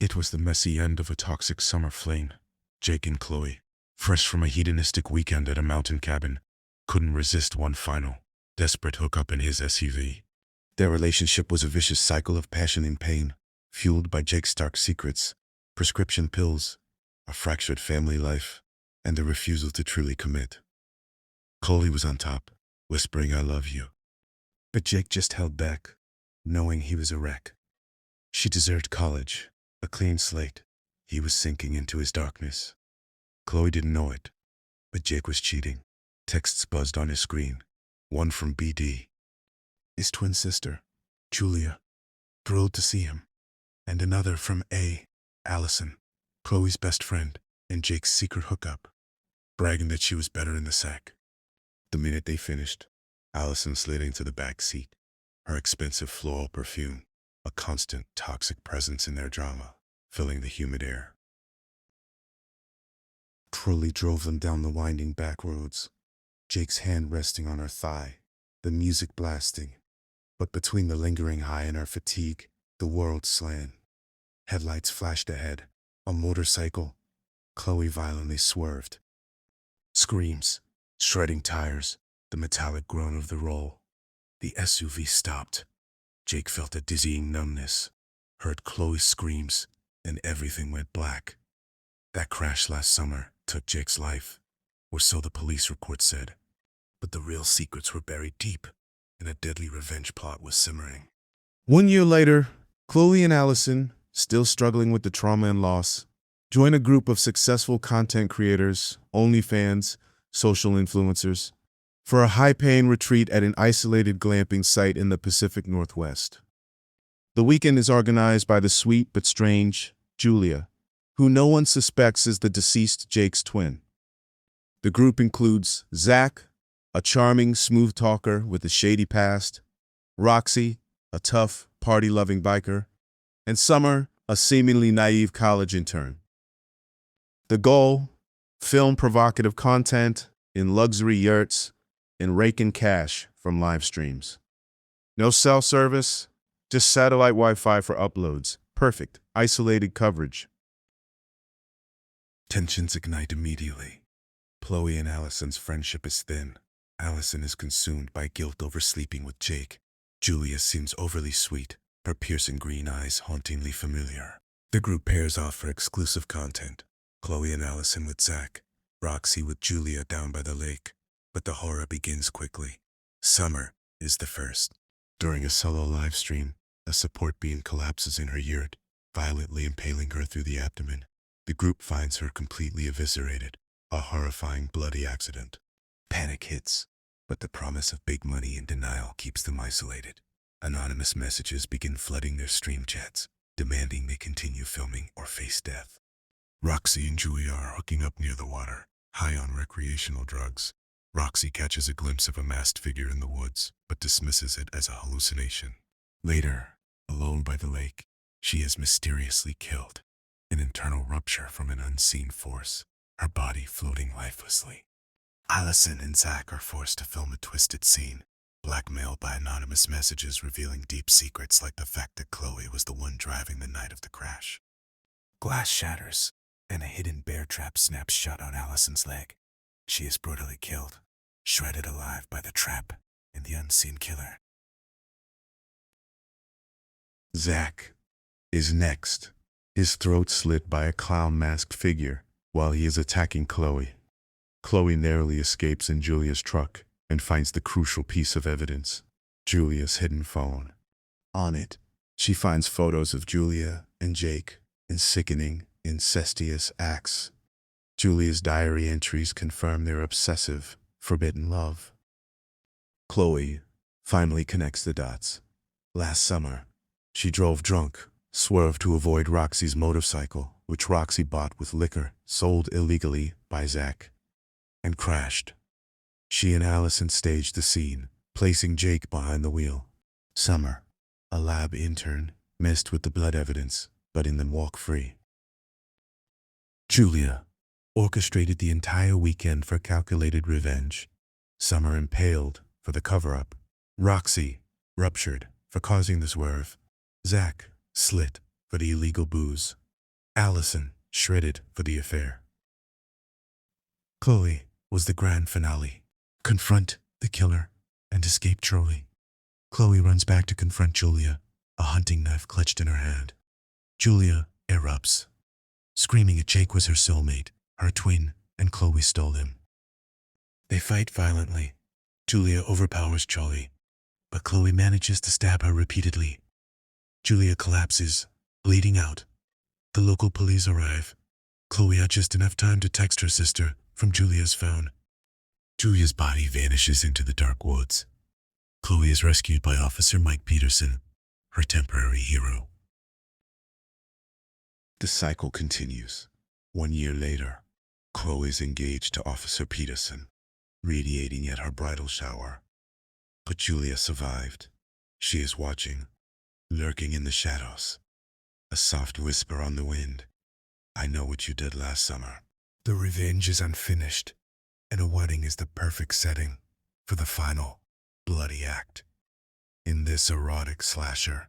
It was the messy end of a toxic summer fling. Jake and Chloe, fresh from a hedonistic weekend at a mountain cabin, couldn't resist one final, desperate hookup in his SUV. Their relationship was a vicious cycle of passion and pain, fueled by Jake's dark secrets, prescription pills, a fractured family life, and the refusal to truly commit. Chloe was on top, whispering "I love you." But Jake just held back, knowing he was a wreck. She deserved college, a clean slate. He was sinking into his darkness. Chloe didn't know it, but Jake was cheating. Texts buzzed on his screen. One from BD, his twin sister, Julia, thrilled to see him. And another from Allison, Chloe's best friend and Jake's secret hookup, bragging that she was better in the sack. The minute they finished, Allison slid into the back seat, her expensive floral perfume, a constant toxic presence in their drama, filling the humid air. Chloe drove them down the winding back roads, Jake's hand resting on her thigh, the music blasting. But between the lingering high and her fatigue, the world slan. Headlights flashed ahead, a motorcycle. Chloe violently swerved. Screams, shredding tires, the metallic groan of the roll. The SUV stopped. Jake felt a dizzying numbness, heard Chloe's screams, and everything went black. That crash last summer took Jake's life, or so the police report said. But the real secrets were buried deep, and a deadly revenge plot was simmering. 1 year later, Chloe and Allison, still struggling with the trauma and loss, join a group of successful content creators, OnlyFans, social influencers, for a high-paying retreat at an isolated glamping site in the Pacific Northwest. The weekend is organized by the sweet but strange Julia, who no one suspects is the deceased Jake's twin. The group includes Zach, a charming, smooth talker with a shady past, Roxy, a tough, party-loving biker, and Summer, a seemingly naive college intern. The goal? Film provocative content in luxury yurts and rake in cash from live streams. No cell service, just satellite Wi-Fi for uploads. Perfect, isolated coverage. Tensions ignite immediately. Chloe and Allison's friendship is thin. Allison is consumed by guilt over sleeping with Jake. Julia seems overly sweet, her piercing green eyes hauntingly familiar. The group pairs off for exclusive content. Chloe and Allison with Zach, Roxy with Julia down by the lake. But the horror begins quickly. Summer is the first. During a solo live stream, a support beam collapses in her yurt, violently impaling her through the abdomen. The group finds her completely eviscerated, a horrifying bloody accident. Panic hits, but the promise of big money and denial keeps them isolated. Anonymous messages begin flooding their stream chats, demanding they continue filming or face death. Roxy and Julia are hooking up near the water, high on recreational drugs. Roxy catches a glimpse of a masked figure in the woods, but dismisses it as a hallucination. Later, alone by the lake, she is mysteriously killed. An internal rupture from an unseen force, her body floating lifelessly. Allison and Zach are forced to film a twisted scene, blackmailed by anonymous messages revealing deep secrets like the fact that Chloe was the one driving the night of the crash. Glass shatters, and a hidden bear trap snaps shut on Allison's leg. She is brutally killed, shredded alive by the trap and the unseen killer. Zach is next, his throat slit by a clown-masked figure while he is attacking Chloe. Chloe narrowly escapes in Julia's truck and finds the crucial piece of evidence, Julia's hidden phone. On it, she finds photos of Julia and Jake in sickening, incestuous acts. Julia's diary entries confirm their obsessive, forbidden love. Chloe finally connects the dots. Last summer, she drove drunk, swerved to avoid Roxy's motorcycle, which Roxy bought with liquor sold illegally by Zach, and crashed. She and Allison staged the scene, placing Jake behind the wheel. Summer, a lab intern, messed with the blood evidence, but in them walk free. Julia orchestrated the entire weekend for calculated revenge. Summer impaled for the cover-up. Roxy ruptured for causing the swerve. Zach slit for the illegal booze. Allison shredded for the affair. Chloe was the grand finale. Confront the killer and escape Trolley. Chloe runs back to confront Julia, a hunting knife clutched in her hand. Julia erupts, screaming Jake was her soulmate, her twin, and Chloe stole him. They fight violently. Julia overpowers Trolley, but Chloe manages to stab her repeatedly. Julia collapses, bleeding out. The local police arrive. Chloe had just enough time to text her sister from Julia's phone. Julia's body vanishes into the dark woods. Chloe is rescued by Officer Mike Peterson, her temporary hero. The cycle continues. 1 year later, Chloe is engaged to Officer Peterson, radiating at her bridal shower. But Julia survived. She is watching, lurking in the shadows. A soft whisper on the wind. I know what you did last summer. The revenge is unfinished, and a wedding is the perfect setting for the final, bloody act. In this erotic slasher,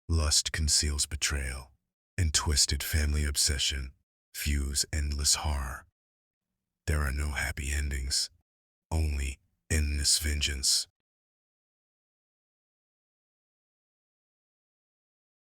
lust conceals betrayal, and twisted family obsession fuse endless horror. There are no happy endings, only endless vengeance.